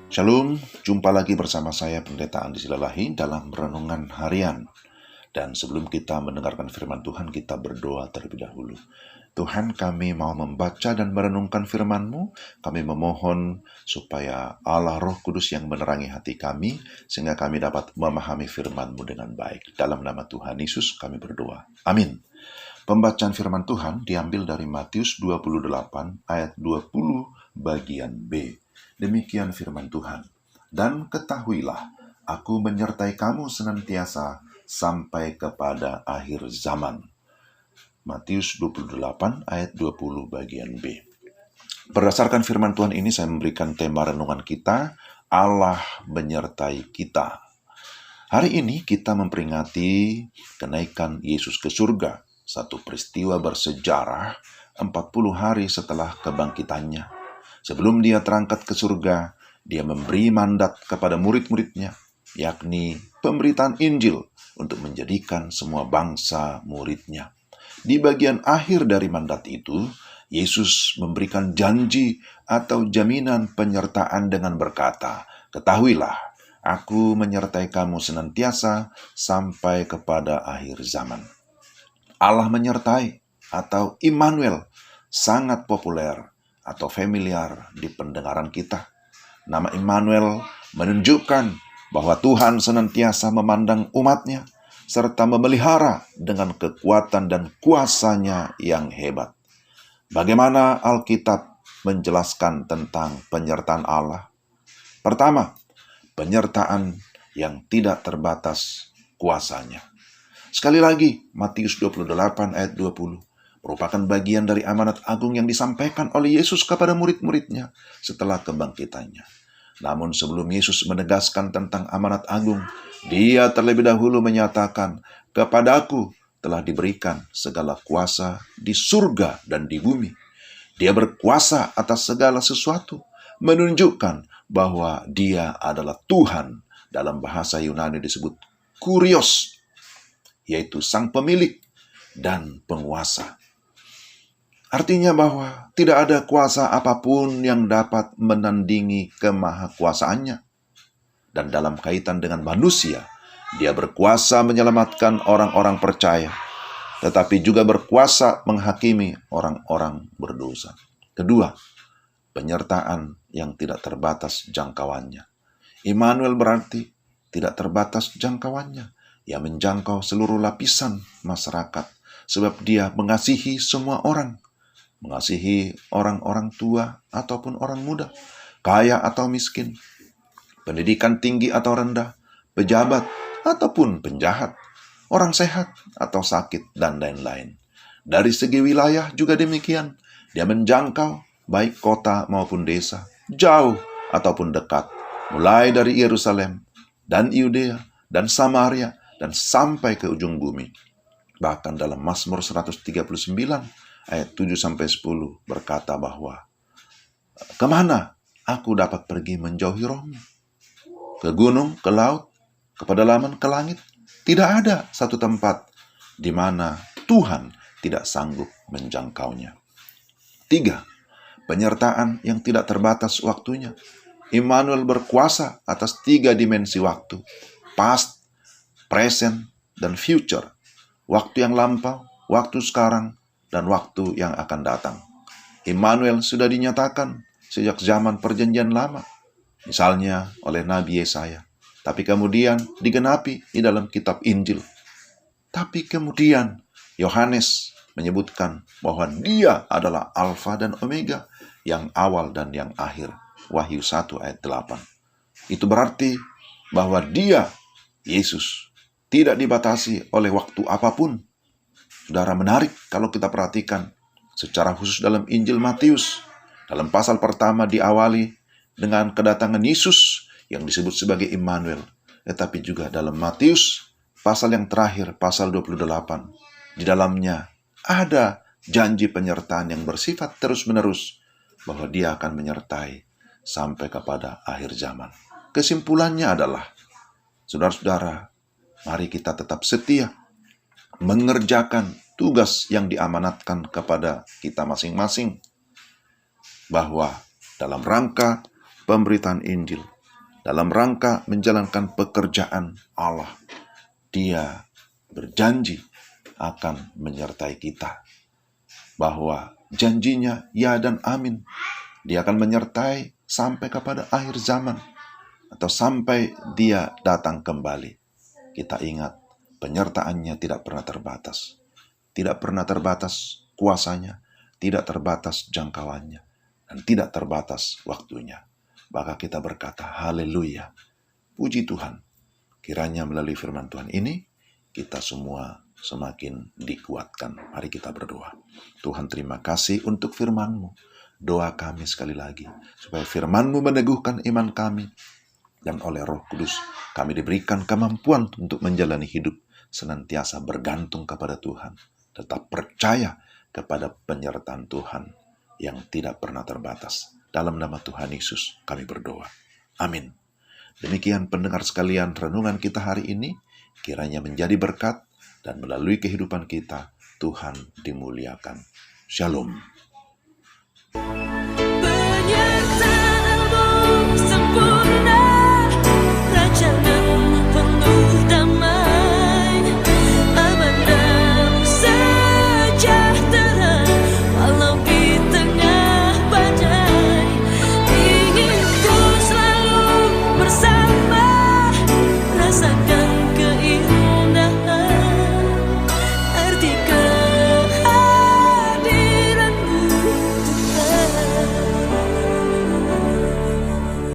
Shalom, jumpa lagi bersama saya Pendeta Andi Silalahi dalam Renungan Harian. Dan sebelum kita mendengarkan firman Tuhan, kita berdoa terlebih dahulu. Tuhan, kami mau membaca dan merenungkan firman-Mu. Kami memohon supaya Allah Roh Kudus yang menerangi hati kami, sehingga kami dapat memahami firman-Mu dengan baik. Dalam nama Tuhan Yesus kami berdoa. Amin. Pembacaan firman Tuhan diambil dari Matius 28 ayat 20 bagian B. Demikian firman Tuhan. Dan ketahuilah, aku menyertai kamu senantiasa sampai kepada akhir zaman. Matius 28 ayat 20 bagian B. Berdasarkan firman Tuhan ini saya memberikan tema renungan kita, Allah menyertai kita. Hari ini kita memperingati kenaikan Yesus ke surga, satu peristiwa bersejarah 40 hari setelah kebangkitannya. Sebelum dia terangkat ke surga, dia memberi mandat kepada murid-muridnya, yakni pemberitaan Injil untuk menjadikan semua bangsa muridnya. Di bagian akhir dari mandat itu, Yesus memberikan janji atau jaminan penyertaan dengan berkata, "Ketahuilah, aku menyertai kamu senantiasa sampai kepada akhir zaman." Allah menyertai atau Immanuel sangat populer atau familiar di pendengaran kita. Nama Immanuel menunjukkan bahwa Tuhan senantiasa memandang umatnya serta memelihara dengan kekuatan dan kuasanya yang hebat. Bagaimana Alkitab menjelaskan tentang penyertaan Allah? Pertama, penyertaan yang tidak terbatas kuasanya. Sekali lagi, Matius 28 ayat 20 merupakan bagian dari amanat agung yang disampaikan oleh Yesus kepada murid-muridnya setelah kebangkitannya. Namun sebelum Yesus menegaskan tentang amanat agung, dia terlebih dahulu menyatakan, "Kepadaku telah diberikan segala kuasa di surga dan di bumi." Dia berkuasa atas segala sesuatu, menunjukkan bahwa dia adalah Tuhan. Dalam bahasa Yunani disebut Kurios, yaitu sang pemilik dan penguasa. Artinya bahwa tidak ada kuasa apapun yang dapat menandingi kemahakuasaannya. Dan dalam kaitan dengan manusia, dia berkuasa menyelamatkan orang-orang percaya, tetapi juga berkuasa menghakimi orang-orang berdosa. Kedua, penyertaan yang tidak terbatas jangkauannya. Immanuel berarti tidak terbatas jangkauannya. Ia menjangkau seluruh lapisan masyarakat, sebab dia mengasihi semua orang. Mengasihi orang-orang tua ataupun orang muda, kaya atau miskin, pendidikan tinggi atau rendah, pejabat ataupun penjahat, orang sehat atau sakit, dan lain-lain. Dari segi wilayah juga demikian. Dia menjangkau baik kota maupun desa, jauh ataupun dekat, mulai dari Yerusalem dan Yudea dan Samaria dan sampai ke ujung bumi. Bahkan dalam Mazmur 139 ayat 7-10 berkata bahwa, "Kemana aku dapat pergi menjauhi rohmu? Ke gunung, ke laut, ke pedalaman, ke langit? Tidak ada satu tempat di mana Tuhan tidak sanggup menjangkaunya." 3. Penyertaan yang tidak terbatas waktunya. Immanuel berkuasa atas 3 dimensi waktu. Past, present, dan future. Waktu yang lampau, waktu sekarang, dan waktu yang akan datang. Immanuel sudah dinyatakan sejak zaman perjanjian lama, misalnya oleh Nabi Yesaya. Tapi kemudian digenapi di dalam kitab Injil. Tapi kemudian Yohanes menyebutkan bahwa dia adalah Alfa dan Omega, yang awal dan yang akhir. Wahyu 1 ayat 8. Itu berarti bahwa dia, Yesus, tidak dibatasi oleh waktu apapun. Saudara, menarik kalau kita perhatikan secara khusus dalam Injil Matius. Dalam pasal pertama diawali dengan kedatangan Yesus yang disebut sebagai Immanuel. Tetapi juga dalam Matius, pasal yang terakhir, pasal 28. Di dalamnya ada janji penyertaan yang bersifat terus-menerus, bahwa dia akan menyertai sampai kepada akhir zaman. Kesimpulannya adalah, saudara-saudara, mari kita tetap setia mengerjakan tugas yang diamanatkan kepada kita masing-masing, bahwa dalam rangka pemberitaan Injil, dalam rangka menjalankan pekerjaan Allah. Dia berjanji akan menyertai kita, bahwa janjinya ya dan amin. Dia akan menyertai sampai kepada akhir zaman, atau sampai dia datang kembali. Kita ingat, penyertaannya tidak pernah terbatas. Tidak pernah terbatas kuasanya, tidak terbatas jangkauannya, dan tidak terbatas waktunya. Maka kita berkata, haleluya, puji Tuhan. Kiranya melalui firman Tuhan ini, kita semua semakin dikuatkan. Mari kita berdoa. Tuhan, terima kasih untuk firman-Mu. Doa kami sekali lagi, supaya firman-Mu meneguhkan iman kami, dan oleh Roh Kudus kami diberikan kemampuan untuk menjalani hidup senantiasa bergantung kepada Tuhan, tetap percaya kepada penyertaan Tuhan yang tidak pernah terbatas. Dalam nama Tuhan Yesus kami berdoa. Amin. Demikian pendengar sekalian, renungan kita hari ini kiranya menjadi berkat, dan melalui kehidupan kita Tuhan dimuliakan. Shalom.